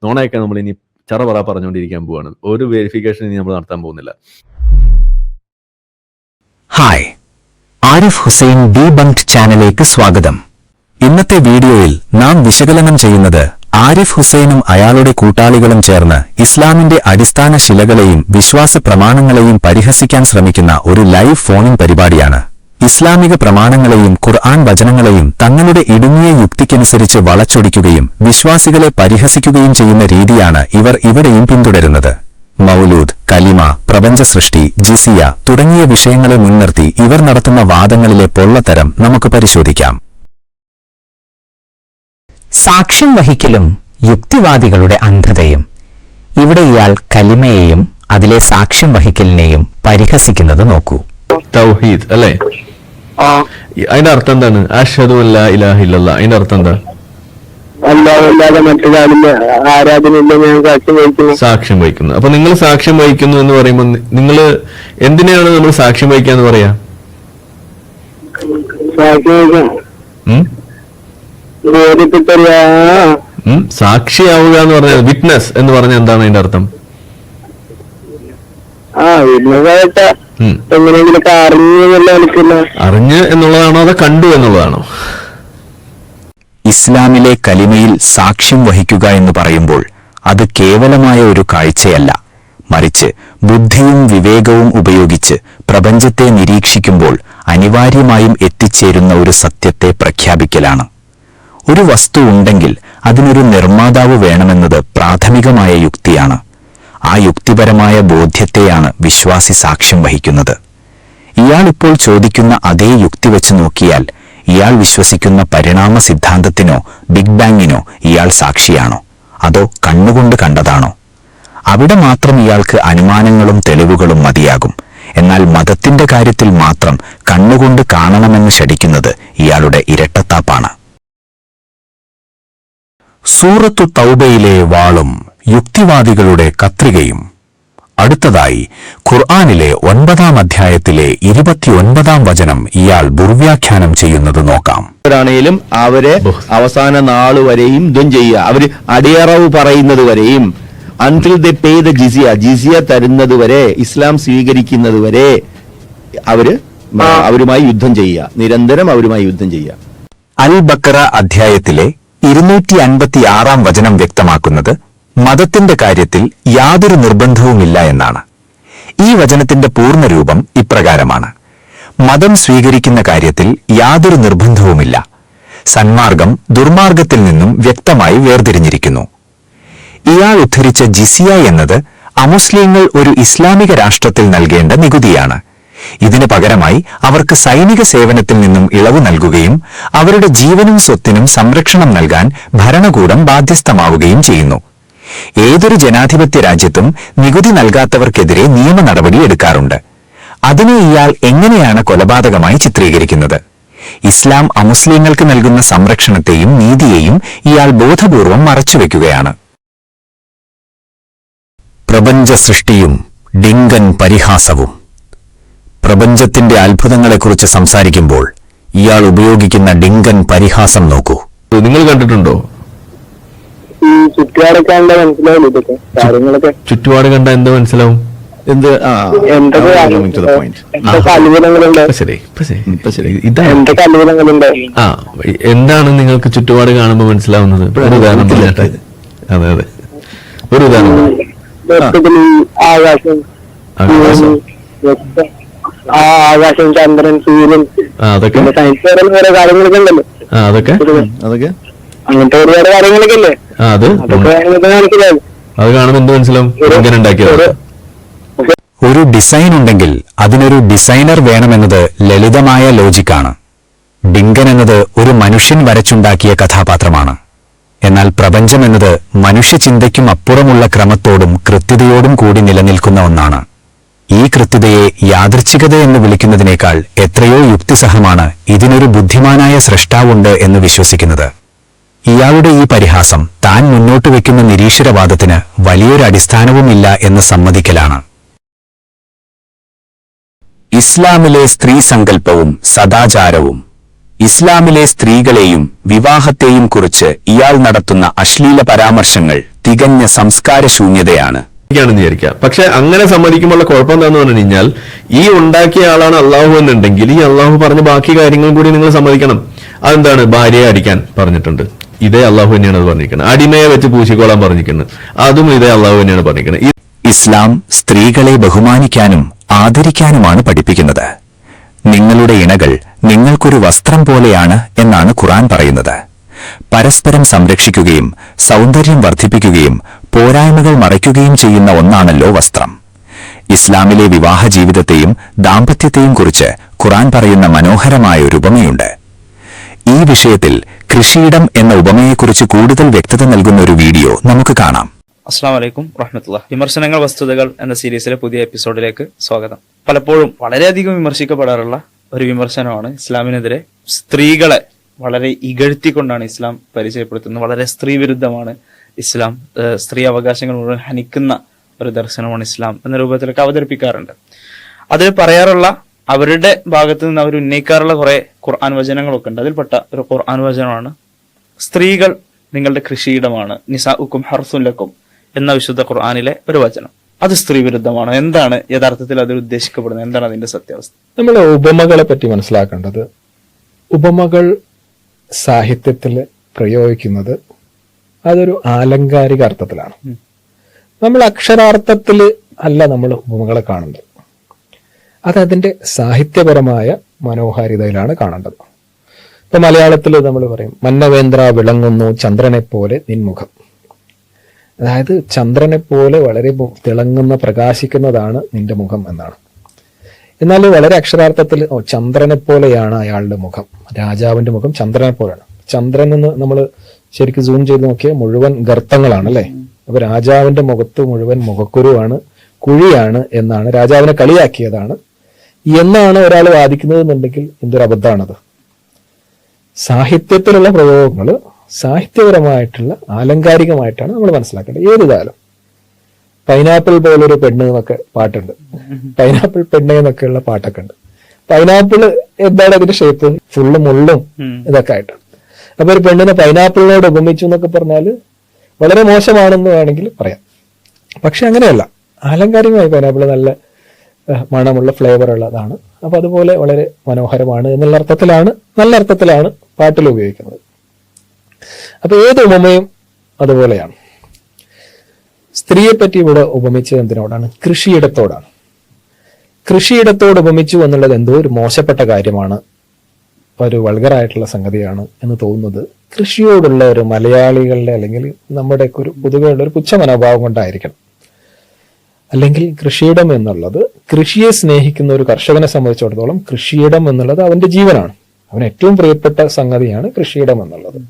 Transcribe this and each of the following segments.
നോണയൊക്കെ നമ്മൾ ഇനി ചറപറ പറഞ്ഞുകൊണ്ടിരിക്കാൻ പോവാണ്. ഒരു വെരിഫിക്കേഷൻ ഇനി നമ്മൾ നടത്താൻ പോകുന്നില്ല. ഹായ്, ആരിഫ് ഹുസൈൻ ഡീബങ്ക്ഡ് ചാനലിലേക്ക് സ്വാഗതം. ഇന്നത്തെ വീഡിയോയിൽ നാം വിശകലനം ചെയ്യുന്നത് ആരിഫ് ഹുസൈനും അയാളുടെ കൂട്ടാളികളും ചേർന്ന് ഇസ്ലാമിന്റെ അടിസ്ഥാന ശിലകളെയും വിശ്വാസ പ്രമാണങ്ങളെയും പരിഹസിക്കാൻ ശ്രമിക്കുന്ന ഒരു ലൈവ് ഫോണിംഗ് പരിപാടിയാണ്. ഇസ്ലാമിക പ്രമാണങ്ങളെയും ഖുർആൻ വചനങ്ങളെയും തങ്ങളുടെ ഇടുങ്ങിയ യുക്തിക്കനുസരിച്ച് വളച്ചൊടിക്കുകയും വിശ്വാസികളെ പരിഹസിക്കുകയും ചെയ്യുന്ന രീതിയാണ് ഇവർ ഇവിടെയും പിന്തുടരുന്നത്. മൗലൂദ്, കലിമ, പ്രപഞ്ച സൃഷ്ടി, ജിസിയ തുടങ്ങിയ വിഷയങ്ങളെ മുൻനിർത്തി ഇവർ നടത്തുന്ന വാദങ്ങളിലെ പൊള്ളത്തരം നമുക്ക് പരിശോധിക്കാം. സാക്ഷ്യം വഹിക്കലും യുക്തിവാദികളുടെ അന്ധതയും. ഇവിടെ ഇയാൾ കലിമയെയും അതിലെ സാക്ഷ്യം വഹിക്കലിനെയും പരിഹസിക്കുന്നത് നോക്കൂ. തൗഹീദ് അല്ലേ? അതിന്റെ അർത്ഥം എന്താണ്? അഷ്ഹദു അല്ലാ ഇലാഹ ഇല്ലല്ലാഹ്, അതിന്റെ അർത്ഥം എന്താ? സാക്ഷ്യം വഹിക്കുന്നു. അപ്പൊ നിങ്ങൾ സാക്ഷ്യം വഹിക്കുന്നു എന്ന് പറയുമ്പോൾ നിങ്ങൾ എന്തിനാണ് നമ്മൾ സാക്ഷ്യം വഹിക്കാന്ന് പറയാ? സാക്ഷിയാവുക എന്ന് പറഞ്ഞാൽ വിറ്റ്നസ് എന്ന് പറഞ്ഞാൽ എന്താണ് അതിന്റെ അർത്ഥം? അറിഞ്ഞ് എന്നുള്ളതാണോ അതോ കണ്ടു എന്നുള്ളതാണോ? ഇസ്ലാമിലെ കലിമയിൽ സാക്ഷ്യം വഹിക്കുക എന്ന് പറയുമ്പോൾ അത് കേവലമായ ഒരു കാഴ്ചയല്ല, മറിച്ച് ബുദ്ധിയും വിവേകവും ഉപയോഗിച്ച് പ്രപഞ്ചത്തെ നിരീക്ഷിക്കുമ്പോൾ അനിവാര്യമായും എത്തിച്ചേരുന്ന ഒരു സത്യത്തെ പ്രഖ്യാപിക്കലാണ്. ഒരു വസ്തു ഉണ്ടെങ്കിൽ അതിനൊരു നിർമ്മാതാവ് വേണമെന്നത് പ്രാഥമികമായ യുക്തിയാണ്. ആ യുക്തിപരമായ ബോധ്യത്തെയാണ് വിശ്വാസി സാക്ഷ്യം വഹിക്കുന്നത്. ഇയാൾ ഇപ്പോൾ ചോദിക്കുന്ന അതേ യുക്തി വെച്ച് നോക്കിയാൽ ഇയാൾ വിശ്വസിക്കുന്ന പരിണാമ സിദ്ധാന്തത്തിനോ ബിഗ് ബാങ്ങിനോ ഇയാൾ സാക്ഷിയാണോ, അതോ കണ്ണുകൊണ്ട് കണ്ടതാണോ? അവിടെ മാത്രം ഇയാൾക്ക് അനുമാനങ്ങളും തെളിവുകളും മതിയാകും. എന്നാൽ മതത്തിന്റെ കാര്യത്തിൽ മാത്രം കണ്ണുകൊണ്ട് കാണണമെന്ന് ശഠിക്കുന്നത് ഇയാളുടെ ഇരട്ടത്താപ്പാണ്. സൂറത്തു തൗബയിലെ വാളും യുക്തിവാദികളുടെ കത്രികയും. അടുത്തതായി ഖുർആനിലെ 9-ാം അധ്യായത്തിലെ 29-ാം വചനം ഇയാൾ ദുർവ്യാഖ്യാനം ചെയ്യുന്നത് നോക്കാം. ാണേലും അവരെ അവസാന നാളുവരെയും യുദ്ധം ചെയ്യുക, അവര് അടിയറവ് പറയുന്നത് വരെയും, until they pay the jizya തരുന്നത് വരെ, ഇസ്ലാം സ്വീകരിക്കുന്നത് വരെ അവരുമായി യുദ്ധം ചെയ്യുക, നിരന്തരം അവരുമായി യുദ്ധം ചെയ്യുക. അൽ ബക്കറ അധ്യായത്തിലെ 256-ാം വചനം വ്യക്തമാക്കുന്നത് മതത്തിന്റെ കാര്യത്തിൽ യാതൊരു നിർബന്ധവുമില്ല എന്നാണ്. ഈ വചനത്തിന്റെ പൂർണ്ണരൂപം ഇപ്രകാരമാണ്: മതം സ്വീകരിക്കുന്ന കാര്യത്തിൽ യാതൊരു നിർബന്ധവുമില്ല. സന്മാർഗം ദുർമാർഗത്തിൽ നിന്നും വ്യക്തമായി വേർതിരിഞ്ഞിരിക്കുന്നു. ഇയാൾ ഉദ്ധരിച്ച ജിസിയ എന്നത് അമുസ്ലിങ്ങൾ ഒരു ഇസ്ലാമിക രാഷ്ട്രത്തിൽ നൽകേണ്ട നികുതിയാണ്. ഇതിനു പകരമായി അവർക്ക് സൈനിക സേവനത്തിൽ നിന്നും ഇളവ് നൽകുകയും അവരുടെ ജീവനും സ്വത്തിനും സംരക്ഷണം നൽകാൻ ഭരണകൂടം ബാധ്യസ്ഥമാവുകയും ചെയ്യുന്നു. ഏതൊരു ജനാധിപത്യ രാജ്യത്തും നികുതി നൽകാത്തവർക്കെതിരെ നിയമ നടപടി എടുക്കാറുണ്ട്. അതിനെ ഇയാൾ എങ്ങനെയാണ് കൊലപാതകമായി ചിത്രീകരിക്കുന്നത്? ഇസ്ലാം അമുസ്ലിങ്ങൾക്ക് നൽകുന്ന സംരക്ഷണത്തെയും നീതിയെയും ഇയാൾ ബോധപൂർവം മറച്ചുവെക്കുകയാണ്. പ്രപഞ്ച സൃഷ്ടിയും ഡിങ്കൻ പരിഹാസവും. പ്രപഞ്ചത്തിന്റെ അത്ഭുതങ്ങളെക്കുറിച്ച് സംസാരിക്കുമ്പോൾ ഇയാൾ ഉപയോഗിക്കുന്ന ഡിങ്കൻ പരിഹാസം നോക്കൂ. നിങ്ങൾ കണ്ടിട്ടുണ്ടോ? ചുറ്റുപാട് കണ്ട എന്ത് മനസ്സിലാവും? എന്താണ് നിങ്ങൾക്ക് ചുറ്റുപാട് കാണുമ്പോൾ മനസ്സിലാവുന്നത്? ഒരു ഉദാഹരണം. അതെ അതെ, ഒരു ഉദാഹരണം. ആകാശം, ചന്ദ്രൻ, സൂര്യൻ, അതൊക്കെ കാര്യങ്ങളൊക്കെ ഉണ്ടല്ലോ. അതൊക്കെ അങ്ങനത്തെ ഒരുപാട് കാര്യങ്ങളൊക്കെ അല്ലേ? അത് കാണുമ്പോൾ എന്ത് മനസ്സിലാവും? ഒരു ഡിസൈൻ ഉണ്ടെങ്കിൽ അതിനൊരു ഡിസൈനർ വേണമെന്നത് ലളിതമായ ലോജിക്കാണ്. ഡിങ്കൻ എന്നത് ഒരു മനുഷ്യൻ വരച്ചുണ്ടാക്കിയ കഥാപാത്രമാണ്. എന്നാൽ പ്രപഞ്ചം എന്നത് മനുഷ്യചിന്തയ്ക്കും അപ്പുറമുള്ള ക്രമത്തോടും കൃത്യതയോടും കൂടി നിലനിൽക്കുന്ന ഒന്നാണ്. ഈ കൃത്യതയെ യാദൃച്ഛികത എന്ന് വിളിക്കുന്നതിനേക്കാൾ എത്രയോ യുക്തിസഹമാണ് ഇതിനൊരു ബുദ്ധിമാനായ സ്രഷ്ടാവുണ്ട് എന്ന് വിശ്വസിക്കുന്നത്. ഇയാളുടെ ഈ പരിഹാസം താൻ മുന്നോട്ട് വയ്ക്കുന്ന നിരീശ്വരവാദത്തിന് വലിയൊരു അടിസ്ഥാനവുമില്ല എന്ന് സമ്മതിക്കലാണ്. ഇസ്ലാമിലെ സ്ത്രീ സങ്കല്പവും സദാചാരവും. ഇസ്ലാമിലെ സ്ത്രീകളെയും വിവാഹത്തെയും കുറിച്ച് ഇയാൾ നടത്തുന്ന അശ്ലീല പരാമർശങ്ങൾ തികഞ്ഞ സംസ്കാരശൂന്യതയാണ്. ാണെന്ന് വിചാരിക്കുക. പക്ഷെ അങ്ങനെ സമ്മതിക്കുമ്പോൾ കുഴപ്പം എന്താന്ന് പറഞ്ഞു കഴിഞ്ഞാൽ ഈ ഉണ്ടാക്കിയ ആളാണ് അള്ളാഹു എന്നുണ്ടെങ്കിൽ ഈ അള്ളാഹു പറഞ്ഞ ബാക്കി കാര്യങ്ങളും കൂടി നിങ്ങൾ സമ്മതിക്കണം. അതെന്താണ്? ഭാര്യയെ അടിക്കാൻ പറഞ്ഞിട്ടുണ്ട്, ഇതേ അള്ളാഹു തന്നെയാണ് അത് പറഞ്ഞിരിക്കുന്നത്. അടിമയെ വെച്ച് പൂശിക്കോളാൻ പറഞ്ഞിരിക്കുന്നത്, അതും ഇതേ അള്ളാഹു തന്നെയാണ് പറഞ്ഞിരിക്കുന്നത്. ഇസ്ലാം സ്ത്രീകളെ ബഹുമാനിക്കാനും ആദരിക്കാനുമാണ് പഠിപ്പിക്കുന്നത്. നിങ്ങളുടെ ഇണകൾ നിങ്ങൾക്കൊരു വസ്ത്രം പോലെയാണ് എന്നാണ് ഖുർആൻ പറയുന്നത്. പരസ്പരം സംരക്ഷിക്കുകയും സൗന്ദര്യം വർദ്ധിപ്പിക്കുകയും പോരായ്മകൾ മറയ്ക്കുകയും ചെയ്യുന്ന ഒന്നാണല്ലോ വസ്ത്രം. ഇസ്ലാമിലെ വിവാഹ ജീവിതത്തെയും ദാമ്പത്യത്തെയും കുറിച്ച് ഖുർആൻ പറയുന്ന മനോഹരമായ ഒരു ഉപമയുണ്ട്. ഈ വിഷയത്തിൽ കൃഷിയിടം എന്ന ഉപമയെക്കുറിച്ച് കൂടുതൽ വ്യക്തത നൽകുന്ന ഒരു വീഡിയോ നമുക്ക് കാണാം. അസ്സാം വലൈക്കും റഹ്മത്തുള്ളാഹി. വിമർശനങ്ങൾ വസ്തുതകൾ എന്ന സീരീസിലെ പുതിയ എപ്പിസോഡിലേക്ക് സ്വാഗതം. പലപ്പോഴും വളരെയധികം വിമർശിക്കപ്പെടാറുള്ള ഒരു വിമർശനമാണ് ഇസ്ലാമിനെതിരെ സ്ത്രീകളെ വളരെ ഇകഴ്ത്തിക്കൊണ്ടാണ് ഇസ്ലാം പരിചയപ്പെടുത്തുന്നത്. വളരെ സ്ത്രീ വിരുദ്ധമാണ് ഇസ്ലാം, സ്ത്രീ അവകാശങ്ങൾ മുഴുവൻ ഹനിക്കുന്ന ഒരു ദർശനമാണ് ഇസ്ലാം എന്ന രൂപത്തിലൊക്കെ അവതരിപ്പിക്കാറുണ്ട്. അതിൽ പറയാറുള്ള അവരുടെ ഭാഗത്ത് നിന്ന് അവർ ഉന്നയിക്കാറുള്ള കുറെ ഖുർആൻ വചനങ്ങളൊക്കെ ഉണ്ട്. അതിൽപ്പെട്ട ഒരു ഖുർആൻ വചനമാണ് സ്ത്രീകൾ നിങ്ങളുടെ കൃഷിയിടമാണ്, നിസാഉക്കും ഹർസുൻ ലക്കും എന്ന വിശുദ്ധ ഖുർആനിലെ ഒരു വചനം. അത് സ്ത്രീ വിരുദ്ധമാണ്. എന്താണ് യഥാർത്ഥത്തിൽ അതിൽ ഉദ്ദേശിക്കപ്പെടുന്നത്? എന്താണ് അതിന്റെ സത്യാവസ്ഥ? നമ്മൾ ഉപമകളെ പറ്റി മനസ്സിലാക്കേണ്ടത്, ഉപമകൾ സാഹിത്യത്തിൽ പ്രയോഗിക്കുന്നത് അതൊരു ആലങ്കാരിക അർത്ഥത്തിലാണ്. നമ്മൾ അക്ഷരാർത്ഥത്തിൽ അല്ല നമ്മൾ ഉപമകളെ കാണുന്നത്, അത് അതിന്റെ സാഹിത്യപരമായ മനോഹാരിതയിലാണ് കാണേണ്ടത്. ഇപ്പൊ മലയാളത്തിൽ നമ്മൾ പറയും മന്നവേന്ദ്ര വിളങ്ങുന്നു ചന്ദ്രനെ പോലെ നിൻമുഖം. അതായത് ചന്ദ്രനെ പോലെ വളരെ തിളങ്ങുന്ന പ്രകാശിക്കുന്നതാണ് നിന്റെ മുഖം എന്നാണ്. എന്നാൽ വളരെ അക്ഷരാർത്ഥത്തിൽ ചന്ദ്രനെ പോലെയാണ് അയാളുടെ മുഖം, രാജാവിന്റെ മുഖം ചന്ദ്രനെ പോലെയാണ്. ചന്ദ്രൻ എന്ന് നമ്മൾ ശരിക്കും സൂം ചെയ്ത് നോക്കിയാൽ മുഴുവൻ ഗർത്തങ്ങളാണ് അല്ലെ. അപ്പൊ രാജാവിന്റെ മുഖത്ത് മുഴുവൻ മുഖക്കുരുവാണ്, കുഴിയാണ് എന്നാണ്, രാജാവിനെ കളിയാക്കിയതാണ് എന്നാണ് ഒരാൾ വാദിക്കുന്നത് എന്നുണ്ടെങ്കിൽ എന്തൊരു അബദ്ധമാണത്. സാഹിത്യത്തിലുള്ള പ്രയോഗങ്ങൾ സാഹിത്യപരമായിട്ടുള്ള ആലങ്കാരികമായിട്ടാണ് നമ്മൾ മനസ്സിലാക്കേണ്ടത്. ഏത് കാലം പൈനാപ്പിൾ പോലൊരു പെണ്ണ് എന്നൊക്കെ പാട്ടുണ്ട്, പൈനാപ്പിൾ പെണ്ണ് എന്നൊക്കെയുള്ള പാട്ടൊക്കെ ഉണ്ട്. പൈനാപ്പിൾ എന്താണ് അതിന്റെ ഷേപ്പ്? ഫുള്ള് മുള്ളും ഇതൊക്കെ ആയിട്ടാണ്. അപ്പൊ ഒരു പെണ്ണിനെ പൈനാപ്പിളിനോട് ഉപമിച്ചു എന്നൊക്കെ പറഞ്ഞാല് വളരെ മോശമാണെന്ന് വേണമെങ്കിൽ പറയാം. പക്ഷെ അങ്ങനെയല്ല, ആലങ്കാരികമായി പൈനാപ്പിൾ നല്ല മണമുള്ള ഫ്ലേവർ ഉള്ളതാണ്. അപ്പൊ അതുപോലെ വളരെ മനോഹരമാണ് എന്നുള്ള അർത്ഥത്തിലാണ്, നല്ല അർത്ഥത്തിലാണ് പാട്ടിൽ ഉപയോഗിക്കുന്നത്. അപ്പൊ ഏത് ഉപമയും അതുപോലെയാണ്. സ്ത്രീയെ പറ്റി ഇവിടെ ഉപമിച്ചത് എന്തിനോടാണ്? കൃഷിയിടത്തോടാണ്. കൃഷിയിടത്തോട് ഉപമിച്ചു എന്നുള്ളത് എന്തോ ഒരു മോശപ്പെട്ട കാര്യമാണ്, ഒരു വൾഗറായിട്ടുള്ള സംഗതിയാണ് എന്ന് തോന്നുന്നത് കൃഷിയോടുള്ള ഒരു മലയാളികളുടെ അല്ലെങ്കിൽ നമ്മുടെ ഒരു പൊതുവെയുള്ള ഒരു പുച്ഛ മനോഭാവം കൊണ്ടായിരിക്കണം. അല്ലെങ്കിൽ കൃഷിയിടം എന്നുള്ളത്, കൃഷിയെ സ്നേഹിക്കുന്ന ഒരു കർഷകനെ സംബന്ധിച്ചിടത്തോളം കൃഷിയിടം എന്നുള്ളത് അവന്റെ ജീവനാണ്. അവന് ഏറ്റവും പ്രിയപ്പെട്ട സംഗതിയാണ് കൃഷിയിടം എന്നുള്ളത്.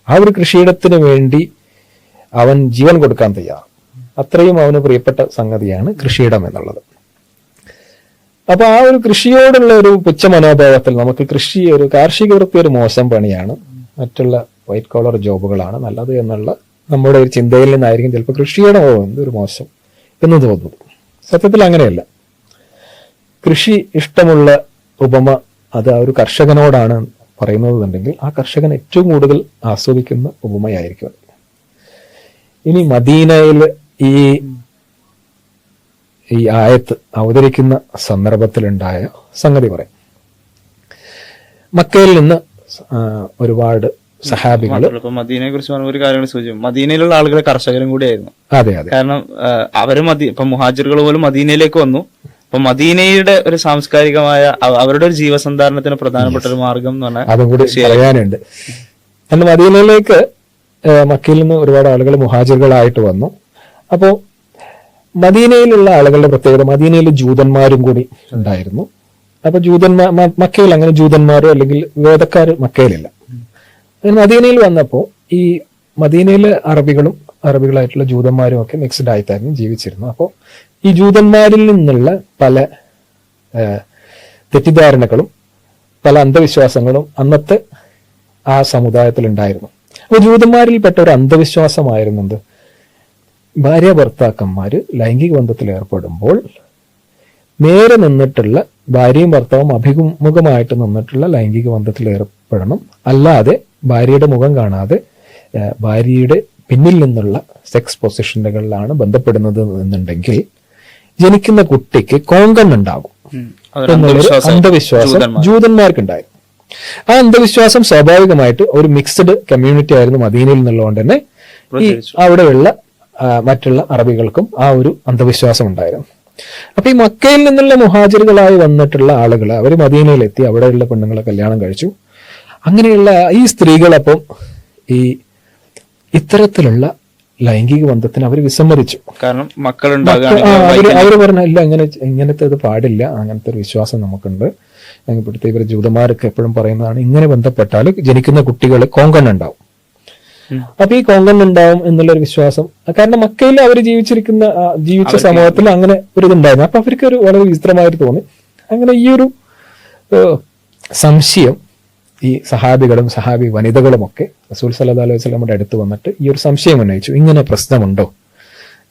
ആ ഒരു കൃഷിയിടത്തിന് വേണ്ടി അവൻ ജീവൻ കൊടുക്കാൻ തയ്യാർ. അത്രയും അവന് പ്രിയപ്പെട്ട സംഗതിയാണ് കൃഷിയിടം എന്നുള്ളത്. അപ്പൊ ആ ഒരു കൃഷിയോടുള്ള ഒരു പുച്ഛ മനോഭാവത്തിൽ നമുക്ക് കൃഷി ഒരു കാർഷിക വൃത്തി ഒരു മോശം പണിയാണ്, മറ്റുള്ള വൈറ്റ് കോളർ ജോബുകളാണ് നല്ലത് എന്നുള്ള നമ്മുടെ ഒരു ചിന്തയിൽ നിന്നായിരിക്കും ചിലപ്പോൾ കൃഷിയുടെ എന്തൊരു മോശം എന്ന് തോന്നുന്നു. സത്യത്തിൽ അങ്ങനെയല്ല. കൃഷി ഇഷ്ടമുള്ള ഉപമ അത് ആ ഒരു കർഷകനോടാണ് പറയുന്നതെന്നുണ്ടെങ്കിൽ ആ കർഷകൻ ഏറ്റവും കൂടുതൽ ആസ്വദിക്കുന്ന ഉപമയായിരിക്കും. ഇനി മദീനയിൽ ഈ ആയത്ത് അവതരിക്കുന്ന സന്ദർഭത്തിലുണ്ടായ സംഗതി പറയും. മക്കയിൽ നിന്ന് ഒരുപാട് സഹാബികൾ, മദീനയെ കുറിച്ച് പറഞ്ഞ ഒരു കാര്യം സൂചിക്കും, മദീനയിലുള്ള ആളുകൾ കർഷകരും കൂടിയായിരുന്നു. അതെ അതെ. കാരണം അവര് ഇപ്പൊ മുഹാജിറുകൾ പോലും മദീനയിലേക്ക് വന്നു. അപ്പൊ മദീനയുടെ ഒരു സാംസ്കാരികമായ അവരുടെ ഒരു ജീവസന്ധാരണത്തിന് പ്രധാനപ്പെട്ട ഒരു മാർഗം എന്ന് പറഞ്ഞാൽ അതും കൂടി പറയാനുണ്ട്. കാരണം മദീനയിലേക്ക് മക്കയിൽ നിന്ന് ഒരുപാട് ആളുകൾ മുഹാജിറുകളായിട്ട് വന്നു. അപ്പോ മദീനയിലുള്ള ആളുകളുടെ പ്രത്യേകത, മദീനയിൽ ജൂതന്മാരും കൂടി ഉണ്ടായിരുന്നു. അപ്പൊ മക്കയിൽ അങ്ങനെ ജൂതന്മാരോ അല്ലെങ്കിൽ വേദക്കാർ മക്കയിലില്ല. മദീനയിൽ വന്നപ്പോ ഈ മദീനയിലെ അറബികളായിട്ടുള്ള ജൂതന്മാരും ഒക്കെ മിക്സ്ഡ് ആയിട്ടായിരുന്നു ജീവിച്ചിരുന്നു. അപ്പോൾ ഈ ജൂതന്മാരിൽ നിന്നുള്ള പല തെറ്റിദ്ധാരണകളും പല അന്ധവിശ്വാസങ്ങളും അന്നത്തെ ആ സമുദായത്തിൽ ഉണ്ടായിരുന്നു. അപ്പോൾ ജൂതന്മാരിൽപ്പെട്ട ഒരു അന്ധവിശ്വാസമായിരുന്നത് ഭാര്യ ഭർത്താക്കന്മാര് ലൈംഗിക ബന്ധത്തിൽ ഏർപ്പെടുമ്പോൾ നേരെ നിന്നിട്ടുള്ള ഭാര്യയും ഭർത്താവും അഭിമുഖമായിട്ട് നിന്നിട്ടുള്ള ലൈംഗിക ബന്ധത്തിൽ ഏർപ്പെടണം, അല്ലാതെ ഭാര്യയുടെ മുഖം കാണാതെ ഭാര്യയുടെ പിന്നിൽ നിന്നുള്ള സെക്സ് പൊസിഷനുകളിലാണ് ബന്ധപ്പെടുന്നത് എന്നുണ്ടെങ്കിൽ ജനിക്കുന്ന കുട്ടിക്ക് കോങ്കണ്ണുണ്ടാകും എന്നുള്ളൊരു അന്ധവിശ്വാസം ജൂതന്മാർക്കുണ്ടായിരുന്നു. ആ അന്ധവിശ്വാസം സ്വാഭാവികമായിട്ട് ഒരു മിക്സ്ഡ് കമ്മ്യൂണിറ്റി ആയിരുന്നു മദീനയിൽ നിന്നുള്ളതുകൊണ്ട് തന്നെ ഈ അവിടെയുള്ള മറ്റുള്ള അറബികൾക്കും ആ ഒരു അന്ധവിശ്വാസം ഉണ്ടായിരുന്നു. അപ്പൊ ഈ മക്കയിൽ നിന്നുള്ള മുഹാജിറുകളായി വന്നിട്ടുള്ള ആളുകൾ അവർ മദീനയിലെത്തി, അവിടെയുള്ള പെണ്ണുങ്ങളെ കല്യാണം കഴിച്ചു. അങ്ങനെയുള്ള ഈ സ്ത്രീകളപ്പം ഈ ഇത്തരത്തിലുള്ള ലൈംഗിക ബന്ധത്തിന് അവർ വിസമ്മതിച്ചു. കാരണം അവര് പറഞ്ഞ ഇല്ല, ഇങ്ങനത്തെ ഇത് പാടില്ല, അങ്ങനത്തെ ഒരു വിശ്വാസം നമുക്കുണ്ട്. ഇവിടുത്തെ ഇവർ ജൂതന്മാരൊക്കെ എപ്പോഴും പറയുന്നതാണ്, ഇങ്ങനെ ബന്ധപ്പെട്ടാൽ ജനിക്കുന്ന കുട്ടികൾ കോങ്കണ്ണുണ്ടാവും. അപ്പൊ ഈ കോങ്കണ്ണുണ്ടാവും എന്നുള്ളൊരു വിശ്വാസം, കാരണം മക്കയിൽ അവർ ജീവിച്ച സമൂഹത്തിൽ അങ്ങനെ ഒരു ഇതുണ്ടായിരുന്നു. അപ്പൊ അവർക്ക് ഒരു വളരെ വിചിത്രമായിട്ട് തോന്നി. അങ്ങനെ ഈ ഒരു സംശയം ഈ സഹാബികളും സഹാബി വനിതകളും ഒക്കെ റസൂൽ സല്ലല്ലാഹു അലൈഹി വസല്ലമയുടെ അടുത്ത് വന്നിട്ട് ഈ ഒരു സംശയം ഉന്നയിച്ചു. ഇങ്ങനെ പ്രശ്നമുണ്ടോ?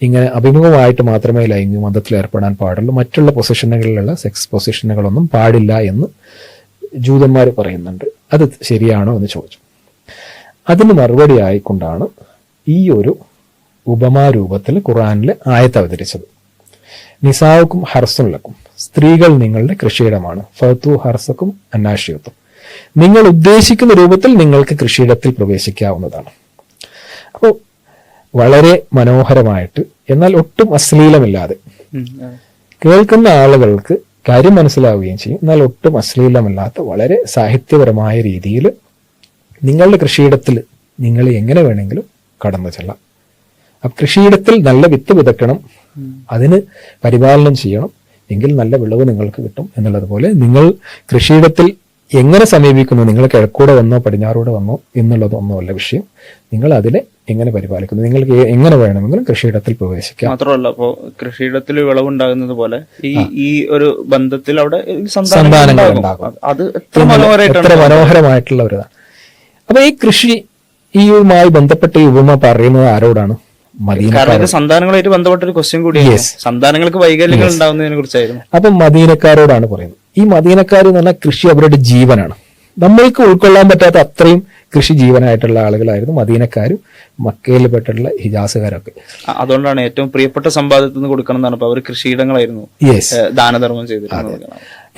ഇങ്ങനെ അഭിമുഖമായിട്ട് മാത്രമേ ലൈംഗിക ബന്ധത്തിൽ ഏർപ്പെടാൻ പാടുള്ളൂ, മറ്റുള്ള പൊസിഷനുകളിലുള്ള സെക്സ് പൊസിഷനുകളൊന്നും പാടില്ല എന്ന് ജൂതന്മാർ പറയുന്നുണ്ട്. അത് ശരിയാണോ എന്ന് ചോദിച്ചു. അതിന് മറുപടി ആയിക്കൊണ്ടാണ് ഈ ഒരു ഉപമാരൂപത്തിൽ ഖുർആനിൽ ആയത്ത് അവതരിച്ചത്. നിസാവുക്കും ഹർസുൻ ലക്കും, സ്ത്രീകൾ നിങ്ങളുടെ കൃഷിയിടമാണ്. ഫത്തു ഹർസക്കും അന്നാഷിയത്തും, നിങ്ങൾ ഉദ്ദേശിക്കുന്ന രൂപത്തിൽ നിങ്ങൾക്ക് കൃഷിയിടത്തിൽ പ്രവേശിക്കാവുന്നതാണ്. അപ്പോൾ വളരെ മനോഹരമായിട്ട്, എന്നാൽ ഒട്ടും അശ്ലീലമില്ലാതെ, കേൾക്കുന്ന ആളുകൾക്ക് കാര്യം മനസ്സിലാവുകയും ചെയ്യും, എന്നാൽ ഒട്ടും അശ്ലീലമില്ലാത്ത വളരെ സാഹിത്യപരമായ രീതിയിൽ നിങ്ങളുടെ കൃഷിയിടത്തിൽ നിങ്ങൾ എങ്ങനെ വേണമെങ്കിലും കടന്നു ചെല്ലാം. അപ്പൊ കൃഷിയിടത്തിൽ നല്ല വിത്ത് വിതക്കണം, അതിന് പരിപാലനം ചെയ്യണം, എങ്കിൽ നല്ല വിളവ് നിങ്ങൾക്ക് കിട്ടും എന്നുള്ളതുപോലെ നിങ്ങൾ കൃഷിയിടത്തിൽ എങ്ങനെ സമീപിക്കുന്നു, നിങ്ങൾ കിഴക്കൂടെ വന്നോ പടിഞ്ഞാറൂടെ വന്നോ എന്നുള്ളതൊന്നുമല്ല വിഷയം, നിങ്ങൾ അതിനെ എങ്ങനെ പരിപാലിക്കുന്നു, നിങ്ങൾക്ക് എങ്ങനെ വേണമെങ്കിലും കൃഷിയിടത്തിൽ പ്രവേശിക്കാം. മാത്രമല്ല, ഇപ്പോ കൃഷിയിടത്തിൽ വിളവുണ്ടാകുന്നത് പോലെ ഈ ഒരു ബന്ധത്തിൽ അവിടെ സന്താനങ്ങൾ ഉണ്ടാകും. അത് എത്ര മനോഹരമായിട്ടുള്ള ഒരു ഇതാണ്. അപ്പൊ ഈ കൃഷിയുമായി ബന്ധപ്പെട്ട ഈ ഉപമ പറയുന്നത് ആരോടാണ്? സന്താനങ്ങളായിട്ട് ബന്ധപ്പെട്ട ഒരു ക്വസ്റ്റ്യൻ കൂടിയാണ്. സന്താനങ്ങൾക്ക് വൈകല്യങ്ങൾ ഉണ്ടാകുന്നതിനെ കുറിച്ചായിരുന്നു. അപ്പൊ മദീനക്കാരോടാണ് പറയുന്നത്. ഈ മദീനക്കാർ എന്ന് പറഞ്ഞാൽ കൃഷി അവരുടെ ജീവനാണ്. നമ്മൾക്ക് ഉൾക്കൊള്ളാൻ പറ്റാത്ത അത്രയും കൃഷി ജീവനായിട്ടുള്ള ആളുകളായിരുന്നു മദീനക്കാരും മക്കയിൽ പെട്ടിട്ടുള്ള ഹിജാസുകാരൊക്കെ. അതുകൊണ്ടാണ് ഏറ്റവും പ്രിയപ്പെട്ട സമ്പാദ്യത്തിൽ നിന്ന് കൊടുക്കണം എന്നാണ്. അപ്പൊ അവർ കൃഷിയിടങ്ങളായിരുന്നു ദാനധർമ്മം ചെയ്തിരുന്നത്.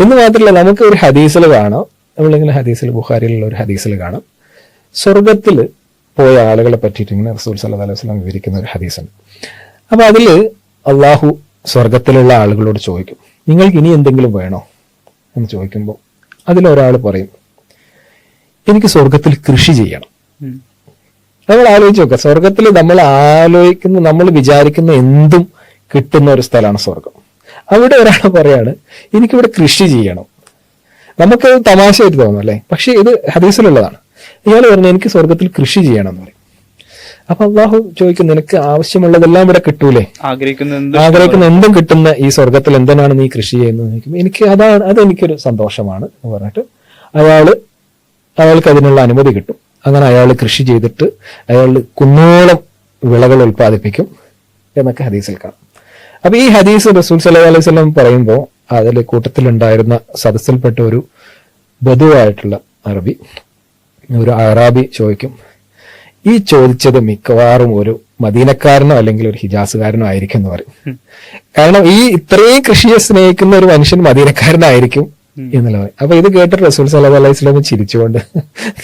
എന്ന് മാത്രമല്ല, നമുക്ക് ഒരു ഹദീസിൽ കാണാം, നമ്മളിങ്ങനെ ഹദീസിൽ ബുഖാരിയിലുള്ള ഒരു ഹദീസിൽ കാണാം, സ്വർഗത്തിൽ പോയ ആളുകളെ പറ്റിയിട്ട് ഇങ്ങനെ റസൂൽ സല്ലല്ലാഹു അലൈഹി വസല്ലം വിവരിക്കുന്ന ഒരു ഹദീസുണ്ട്. അപ്പൊ അതില് അള്ളാഹു സ്വർഗത്തിലുള്ള ആളുകളോട് ചോദിക്കും, നിങ്ങൾക്ക് ഇനി എന്തെങ്കിലും വേണോ എന്ന് ചോദിക്കുമ്പോൾ അതിലൊരാൾ പറയും, എനിക്ക് സ്വർഗത്തിൽ കൃഷി ചെയ്യണം. നമ്മൾ ആലോചിച്ച് നോക്കുക, സ്വർഗത്തിൽ നമ്മൾ വിചാരിക്കുന്ന എന്തും കിട്ടുന്ന ഒരു സ്ഥലമാണ് സ്വർഗം. അവിടെ ഒരാൾ പറയാണ്, എനിക്കിവിടെ കൃഷി ചെയ്യണം. നമുക്കത് തമാശയായിട്ട് തോന്നും അല്ലേ, പക്ഷെ ഇത് ഹദീസിലുള്ളതാണ്. ഇയാൾ പറഞ്ഞു, എനിക്ക് സ്വർഗത്തിൽ കൃഷി ചെയ്യണം എന്ന് പറയും. അപ്പൊ അള്ളാഹു ചോദിക്കും, നിനക്ക് ആവശ്യമുള്ളതെല്ലാം ഇവിടെ കിട്ടൂലേ, ആഗ്രഹിക്കുന്ന എന്തും കിട്ടുന്ന ഈ സ്വർഗത്തിൽ എന്തിനാണ് നീ കൃഷി ചെയ്യുന്നത് ചോദിക്കുമ്പോൾ എനിക്ക് അതെനിക്കൊരു സന്തോഷമാണ് എന്ന് പറഞ്ഞിട്ട് അയാൾക്ക് അതിനുള്ള അനുമതി കിട്ടും. അങ്ങനെ അയാൾ കൃഷി ചെയ്തിട്ട് അയാൾ കുന്നോളം വിളകൾ ഉൽപ്പാദിപ്പിക്കും എന്നൊക്കെ ഹദീസിൽ കാണാം. അപ്പൊ ഈ ഹദീസ് റസൂൽ സല്ലല്ലാഹു അലൈഹി വസല്ലം പറയുമ്പോൾ അതിൽ കൂട്ടത്തിലുണ്ടായിരുന്ന സദസ്സിൽപ്പെട്ട ഒരു ബദുവായിട്ടുള്ള ഒരു അറാബി ചോദിക്കും, ഈ ചോദിച്ചത് മിക്കവാറും ഒരു മദീനക്കാരനോ അല്ലെങ്കിൽ ഒരു ഹിജാസുകാരനോ ആയിരിക്കും എന്ന് പറയും. കാരണം ഈ ഇത്രയും കൃഷിയെ സ്നേഹിക്കുന്ന ഒരു മനുഷ്യൻ മദീനക്കാരനായിരിക്കും എന്നുള്ളത്. അപ്പൊ ഇത് കേട്ടിട്ട് റസൂൽ സല്ലല്ലാഹു അലൈഹി വസല്ലം ചിരിച്ചുകൊണ്ട്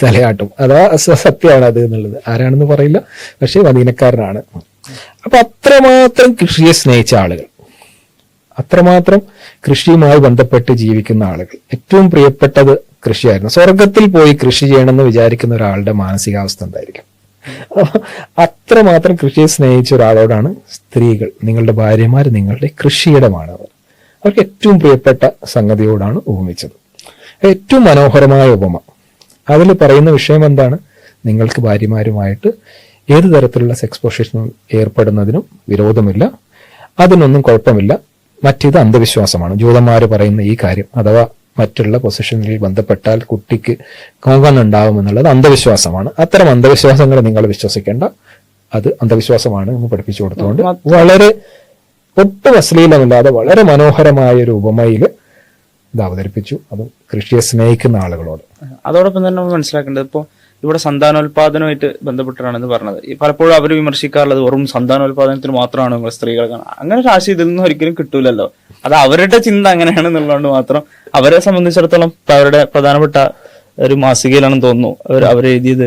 തലയാട്ടും. അഥവാ സത്യമാണ് അത് എന്നുള്ളത്. ആരാണെന്ന് പറയില്ല, പക്ഷെ മദീനക്കാരനാണ്. അപ്പൊ അത്രമാത്രം കൃഷിയെ സ്നേഹിച്ച ആളുകൾ, അത്രമാത്രം കൃഷിയുമായി ബന്ധപ്പെട്ട് ജീവിക്കുന്ന ആളുകൾ, ഏറ്റവും പ്രിയപ്പെട്ടത് കൃഷിയായിരുന്നു. സ്വർഗത്തിൽ പോയി കൃഷി ചെയ്യണമെന്ന് വിചാരിക്കുന്ന ഒരാളുടെ മാനസികാവസ്ഥ എന്തായിരിക്കും? അത്രമാത്രം കൃഷിയെ സ്നേഹിച്ച ഒരാളോടാണ് സ്ത്രീകൾ, നിങ്ങളുടെ ഭാര്യമാർ നിങ്ങളുടെ കൃഷിയിടമാണ്, അവർക്ക് ഏറ്റവും പ്രിയപ്പെട്ട സംഗതിയോടാണ് ഉപമിച്ചത്. ഏറ്റവും മനോഹരമായ ഉപമ. അതിൽ പറയുന്ന വിഷയം എന്താണ്? നിങ്ങൾക്ക് ഭാര്യമാരുമായിട്ട് ഏത് തരത്തിലുള്ള സെക്സ് പൊസിഷനിൽ ഏർപ്പെടുന്നതിനും വിരോധമില്ല, അതിനൊന്നും കുഴപ്പമില്ല. മറ്റിത് അന്ധവിശ്വാസമാണ്. ജൂതന്മാർ പറയുന്ന ഈ കാര്യം, അഥവാ മറ്റുള്ള പൊസിഷനിൽ ബന്ധപ്പെട്ടാൽ കുട്ടിക്ക് കോങ്കൺ ഉണ്ടാവുമെന്നുള്ളത് അന്ധവിശ്വാസമാണ്. അത്തരം അന്ധവിശ്വാസങ്ങൾ നിങ്ങൾ വിശ്വസിക്കേണ്ട, അത് അന്ധവിശ്വാസമാണ് എന്ന് പഠിപ്പിച്ചു കൊടുത്തുകൊണ്ട് വളരെ ഒട്ടും അശ്ലീലമില്ലാതെ വളരെ മനോഹരമായ ഒരു ഉപമയിൽ ഇത് അവതരിപ്പിച്ചു. അതും കൃഷിയെ സ്നേഹിക്കുന്ന ആളുകളോട്. അതോടൊപ്പം തന്നെ നമ്മൾ മനസ്സിലാക്കേണ്ടത്, ഇപ്പോൾ ഇവിടെ സന്താനോൽപാദനമായിട്ട് ബന്ധപ്പെട്ടാണെന്ന് പറഞ്ഞത്. ഈ പലപ്പോഴും അവർ വിമർശിക്കാറുള്ളത് വെറും സന്താനോൽപാദനത്തിന് മാത്രമാണ് നിങ്ങൾ സ്ത്രീകൾ കാണുക. അങ്ങനെ ഒരു ആശയം ഇതിൽ നിന്നും ഒരിക്കലും കിട്ടൂലല്ലോ. അത് അവരുടെ ചിന്ത അങ്ങനെയാണെന്നുള്ളതുകൊണ്ട് മാത്രം അവരെ സംബന്ധിച്ചിടത്തോളം ഇപ്പൊ അവരുടെ പ്രധാനപ്പെട്ട ഒരു മാസികയിലാണെന്ന് തോന്നുന്നു അവരെഴുതിയത്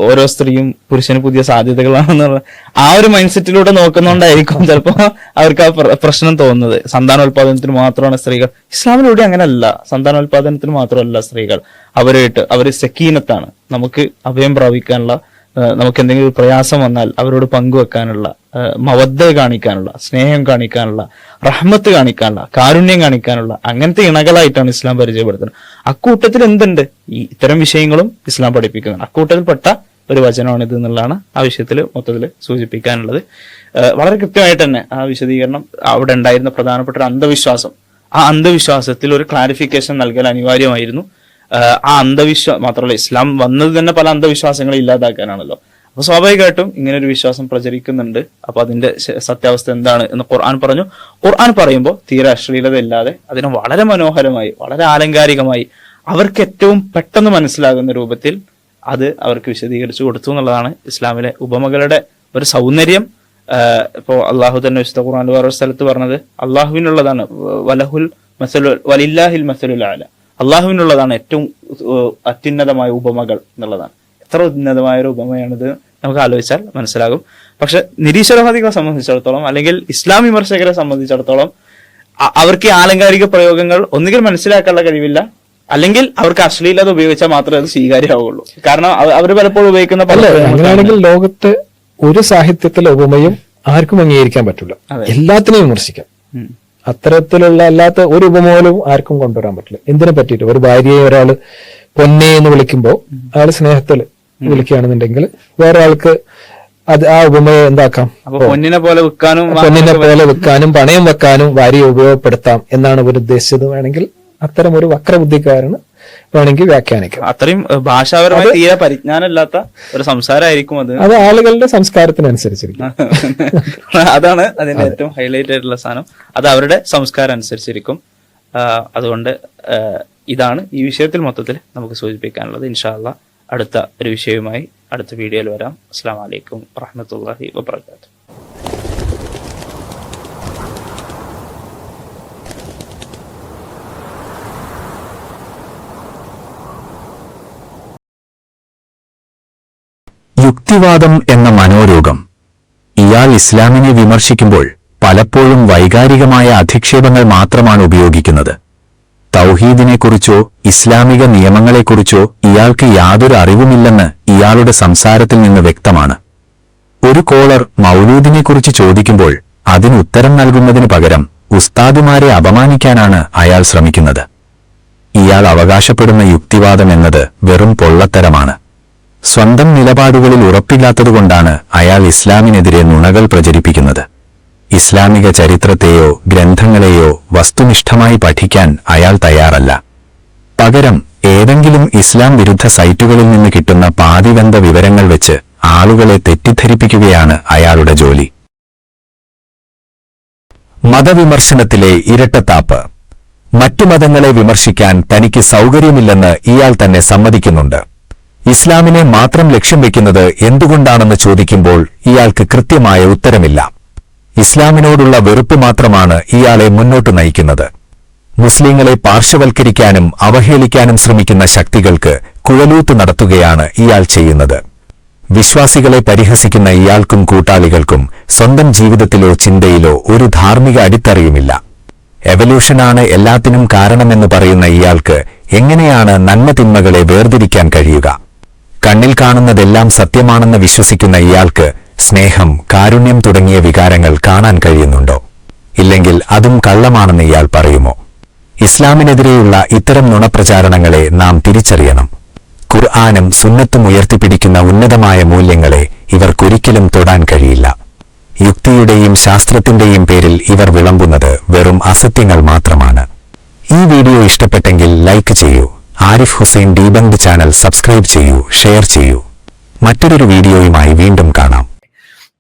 ഓരോ സ്ത്രീയും പുരുഷന് പുതിയ സാധ്യതകളാണെന്നുള്ള ആ ഒരു മൈൻഡ് സെറ്റിലൂടെ നോക്കുന്നതുകൊണ്ടായിരിക്കും ചിലപ്പോ അവർക്ക് ആ പ്രശ്നം തോന്നുന്നത്. സന്താനോൽപാദനത്തിന് മാത്രമാണ് സ്ത്രീകൾ. ഇസ്ലാമിലൂടെ അങ്ങനെയല്ല. സന്താനോൽപാദനത്തിന് മാത്രമല്ല സ്ത്രീകൾ. അവര് സക്കീനത്താണ്. നമുക്ക് അഭയം പ്രാപിക്കാനുള്ള, നമുക്ക് എന്തെങ്കിലും ഒരു പ്രയാസം വന്നാൽ അവരോട് പങ്കുവെക്കാനുള്ള, മവദ്ദ കാണിക്കാനുള്ള, സ്നേഹം കാണിക്കാനുള്ള, റഹ്മത്ത് കാണിക്കാനുള്ള, കാരുണ്യം കാണിക്കാനുള്ള അങ്ങനത്തെ ഇണകളായിട്ടാണ് ഇസ്ലാം പരിചയപ്പെടുത്തുന്നത്. അക്കൂട്ടത്തിൽ എന്തുണ്ട്? ഈ ഇത്തരം വിഷയങ്ങളും ഇസ്ലാം പഠിപ്പിക്കുന്നുണ്ട്. അക്കൂട്ടത്തിൽപ്പെട്ട ഒരു വചനമാണ് ഇത് എന്നുള്ളതാണ് ആ വിഷയത്തിൽ മൊത്തത്തിൽ സൂചിപ്പിക്കാനുള്ളത്. വളരെ കൃത്യമായിട്ട് തന്നെ ആ വിശദീകരണം അവിടെ ഉണ്ടായിരുന്ന പ്രധാനപ്പെട്ട ഒരു അന്ധവിശ്വാസം, ആ അന്ധവിശ്വാസത്തിൽ ഒരു ക്ലാരിഫിക്കേഷൻ നൽകൽ അനിവാര്യമായിരുന്നു. ആ അന്ധവിശ്വാസം മാത്രമല്ല, ഇസ്ലാം വന്നത് തന്നെ പല അന്ധവിശ്വാസങ്ങളെ ഇല്ലാതാക്കാനാണല്ലോ. അപ്പൊ സ്വാഭാവികമായിട്ടും ഇങ്ങനെ ഒരു വിശ്വാസം പ്രചരിക്കുന്നുണ്ട്. അപ്പൊ അതിന്റെ സത്യാവസ്ഥ എന്താണ് എന്ന് ഖുർആൻ പറഞ്ഞു. ഖുർആൻ പറയുമ്പോൾ തീരെ അശ്ലീലത ഇല്ലാതെ അതിനെ വളരെ മനോഹരമായി, വളരെ ആലങ്കാരികമായി, അവർക്ക് ഏറ്റവും പെട്ടെന്ന് മനസ്സിലാകുന്ന രൂപത്തിൽ അത് അവർക്ക് വിശദീകരിച്ചു കൊടുത്തു എന്നുള്ളതാണ് ഇസ്ലാമിലെ ഉപമകളുടെ ഒരു സൗന്ദര്യം. ഇപ്പോ അള്ളാഹു തന്നെ വിശുദ്ധ ഖുർആൻ വേറൊരു സ്ഥലത്ത് പറഞ്ഞത് അള്ളാഹുവിനുള്ളതാണ് വലില്ലാഹിൽ മസലുൽ അഅല, അള്ളാഹുവിനുള്ളതാണ് ഏറ്റവും അത്യുന്നതമായ ഉപമകൾ എന്നുള്ളതാണ്. എത്ര ഉന്നതമായ ഒരു ഉപമയാണിത് നമുക്ക് ആലോചിച്ചാൽ മനസ്സിലാകും. പക്ഷെ നിരീശ്വരവാദികളെ സംബന്ധിച്ചിടത്തോളം അല്ലെങ്കിൽ ഇസ്ലാം വിമർശകരെ സംബന്ധിച്ചിടത്തോളം അവർക്ക് ഈ ആലങ്കാരിക പ്രയോഗങ്ങൾ ഒന്നുകിൽ മനസ്സിലാക്കാനുള്ള കഴിവില്ല, അല്ലെങ്കിൽ അവർക്ക് അശ്ലീലത ഉപയോഗിച്ചാൽ മാത്രമേ അത് സ്വീകാര്യമാവുള്ളൂ. കാരണം അവർ പലപ്പോഴും ഉപയോഗിക്കുന്ന അങ്ങനെയാണെങ്കിൽ ലോകത്ത് ഒരു സാഹിത്യത്തിലെ ഉപമയും ആർക്കും അംഗീകരിക്കാൻ പറ്റില്ല. എല്ലാത്തിനെയും വിമർശിക്കാം. അത്തരത്തിലുള്ള അല്ലാത്ത ഒരു ഉപമ പോലും ആർക്കും കൊണ്ടുവരാൻ പറ്റില്ല. എന്തിനെ പറ്റിയിട്ട് ഒരു ഭാര്യയെ ഒരാള് പൊന്നെ എന്ന് വിളിക്കുമ്പോൾ അയാൾ സ്നേഹത്തിൽ വിളിക്കുകയാണെന്നുണ്ടെങ്കിൽ വേറൊരാൾക്ക് അത് ആ ഉപമയെ എന്താക്കാം, പൊന്നിനെ പോലെ വിൽക്കാനും പണയം വെക്കാനും ഭാര്യയെ ഉപയോഗപ്പെടുത്താം എന്നാണ് ഇവർ ഉദ്ദേശിച്ചത്. വേണമെങ്കിൽ അത്തരം ഒരു വക്രബുദ്ധിക്കാരന് വേണമെങ്കിൽ വ്യാഖ്യാനിക്കാം. അത്രയും ഭാഷാപരമായി തീരെ പരിജ്ഞാനമില്ലാത്ത ഒരു സംസാരമായിരിക്കും അത് ആളുകളുടെ സംസ്കാരത്തിനനുസരിച്ചിരിക്കും. അതാണ് അതിന്റെ ഏറ്റവും ഹൈലൈറ്റ് ആയിട്ടുള്ള സാധനം. അത് അവരുടെ സംസ്കാരം അനുസരിച്ചിരിക്കും. അതുകൊണ്ട് ഇതാണ് ഈ വിഷയത്തിൽ മൊത്തത്തിൽ നമുക്ക് സൂചിപ്പിക്കാനുള്ളത്. ഇൻഷാ അല്ലാഹ് അടുത്ത ഒരു വിഷയവുമായി അടുത്ത വീഡിയോയിൽ വരാം. അസ്സലാമു അലൈക്കും വറഹ്മത്തുള്ളാഹി വബറകാതുഹു. യുക്തിവാദം എന്ന മനോരോഗം. ഇയാൾ ഇസ്ലാമിനെ വിമർശിക്കുമ്പോൾ പലപ്പോഴും വൈകാരികമായ അധിക്ഷേപങ്ങൾ മാത്രമാണ് ഉപയോഗിക്കുന്നത്. തൗഹീദിനെക്കുറിച്ചോ ഇസ്ലാമിക നിയമങ്ങളെക്കുറിച്ചോ ഇയാൾക്ക് യാതൊരു അറിവുമില്ലെന്ന് ഇയാളുടെ സംസാരത്തിൽ നിന്ന് വ്യക്തമാണ്. ഒരു കോളർ മൗലൂദിനെക്കുറിച്ച് ചോദിക്കുമ്പോൾ അതിന് ഉത്തരം നൽകുന്നതിന് പകരം ഉസ്താദുമാരെ അപമാനിക്കാനാണ് അയാൾ ശ്രമിക്കുന്നത്. ഇയാൾ അവകാശപ്പെടുന്ന യുക്തിവാദം എന്നത് വെറും പൊള്ളത്തരമാണ്. സ്വന്തം നിലപാടുകളിൽ ഉറപ്പില്ലാത്തതുകൊണ്ടാണ് അയാൾ ഇസ്ലാമിനെതിരെ നുണകൾ പ്രചരിപ്പിക്കുന്നത്. ഇസ്ലാമിക ചരിത്രത്തെയോ ഗ്രന്ഥങ്ങളെയോ വസ്തുനിഷ്ഠമായി പഠിക്കാൻ അയാൾ തയ്യാറല്ല. പകരം ഏതെങ്കിലും ഇസ്ലാം വിരുദ്ധ സൈറ്റുകളിൽ നിന്ന് കിട്ടുന്ന പാതിവെന്ത വിവരങ്ങൾ വെച്ച് ആളുകളെ തെറ്റിദ്ധരിപ്പിക്കുകയാണ് അയാളുടെ ജോലി. മതവിമർശനത്തിലെ ഇരട്ടത്താപ്പ്. മറ്റു മതങ്ങളെ വിമർശിക്കാൻ തനിക്ക് സൗകര്യമില്ലെന്ന് ഇയാൾ തന്നെ സമ്മതിക്കുന്നുണ്ട്. ഇസ്ലാമിനെ മാത്രം ലക്ഷ്യം വെക്കുന്നത് എന്തുകൊണ്ടാണെന്ന് ചോദിക്കുമ്പോൾ ഇയാൾക്ക് കൃത്യമായ ഉത്തരമില്ല. ഇസ്ലാമിനോടുള്ള വെറുപ്പ് മാത്രമാണ് ഇയാളെ മുന്നോട്ട് നയിക്കുന്നത്. മുസ്ലിങ്ങളെ പാർശ്വവൽക്കരിക്കാനും അവഹേളിക്കാനും ശ്രമിക്കുന്ന ശക്തികൾക്ക് കുഴലൂത്ത് നടത്തുകയാണ് ഇയാൾ ചെയ്യുന്നത്. വിശ്വാസികളെ പരിഹസിക്കുന്ന ഇയാൾക്കും കൂട്ടാളികൾക്കും സ്വന്തം ജീവിതത്തിലോ ചിന്തയിലോ ഒരു ധാർമ്മിക അടിത്തറയുമില്ല. എവല്യൂഷനാണ് എല്ലാത്തിനും കാരണമെന്ന് പറയുന്ന ഇയാൾക്ക് എങ്ങനെയാണ് നന്മതിന്മകളെ വേർതിരിക്കാൻ കഴിയുക? കണ്ണിൽ കാണുന്നതെല്ലാം സത്യമാണെന്ന് വിശ്വസിക്കുന്ന ഇയാൾക്ക് സ്നേഹം, കാരുണ്യം തുടങ്ങിയ വികാരങ്ങൾ കാണാൻ കഴിയുന്നുണ്ടോ? ഇല്ലെങ്കിൽ അതും കള്ളമാണെന്ന് ഇയാൾ പറയുമോ? ഇസ്ലാമിനെതിരെയുള്ള ഇത്തരം നുണപ്രചാരണങ്ങളെ നാം തിരിച്ചറിയണം. ഖുർആനും സുന്നത്തും ഉയർത്തിപ്പിടിക്കുന്ന ഉന്നതമായ മൂല്യങ്ങളെ ഇവർക്കൊരിക്കലും തൊടാൻ കഴിയില്ല. യുക്തിയുടെയും ശാസ്ത്രത്തിന്റെയും പേരിൽ ഇവർ വിളമ്പുന്നത് വെറും അസത്യങ്ങൾ മാത്രമാണ്. ഈ വീഡിയോ ഇഷ്ടപ്പെട്ടെങ്കിൽ ലൈക്ക് ചെയ്യൂ. ആരിഫ് ഹുസൈൻ ഡീബങ്ക്ഡ് ചാനൽ സബ്സ്ക്രൈബ് ചെയ്യൂ, ഷെയർ ചെയ്യൂ. മറ്റൊരു വീഡിയോയുമായി വീണ്ടും കാണാം.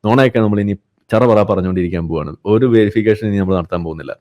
നോണയൊക്കെ നമ്മൾ ഇനി ചറ പറഞ്ഞുകൊണ്ടിരിക്കാൻ പോവാണ്. ഒരു വെരിഫിക്കേഷൻ ഇനി നമ്മൾ നടത്താൻ പോകുന്നില്ല.